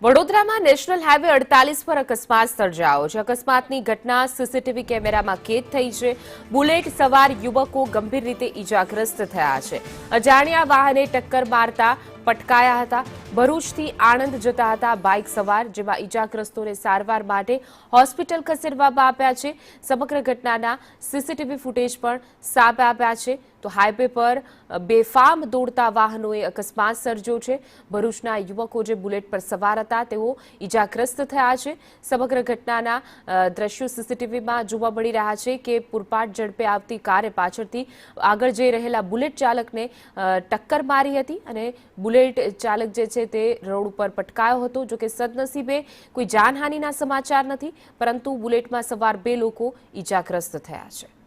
વડોદરામાં national highway 48 પર અકસ્માત સર્જાયો છે। અકસ્માતની ઘટના સીસીટીવી કેમેરામાં કેદ થઈ છે। બુલેટ સવાર યુવકો ગંભીર રીતે ઈજાગ્રસ્ત થયા છે। અજાણ્યા વાહને ટક્કર મારતા પટકાયા હતા। ભરૂચથી આણંદ જતા હતા બાઇક સવાર, જેમાં ઈજાગ્રસ્તોને સારવાર માટે હોસ્પિટલ ખસેડવામાં આવ્યા છે। સમગ્ર ઘટનાના સીસીટીવી ફૂટેજ પણ સામે આવ્યા છે। તો હાઈવે પર બેફામ દોડતા વાહનોએ અકસ્માત સર્જ્યો છે। ભરૂચના યુવકો જે બુલેટ પર સવાર હતા તેઓ ઈજાગ્રસ્ત થયા છે। સમગ્ર ઘટનાના દ્રશ્યો સીસીટીવીમાં જોવા મળી રહ્યા છે કે પૂરપાટ ઝડપે આવતી કારે પાછળથી આગળ જઈ રહેલા બુલેટ ચાલકને ટક્કર મારી હતી અને બુલેટ ચાલક જે છે તે રોડ ઉપર પટકાયો હતો। જો કે સદનસીબે કોઈ જાનહાનિના સમાચાર નથી, પરંતુ બુલેટમાં સવાર બે લોકો ઈજાગ્રસ્ત થયા છે।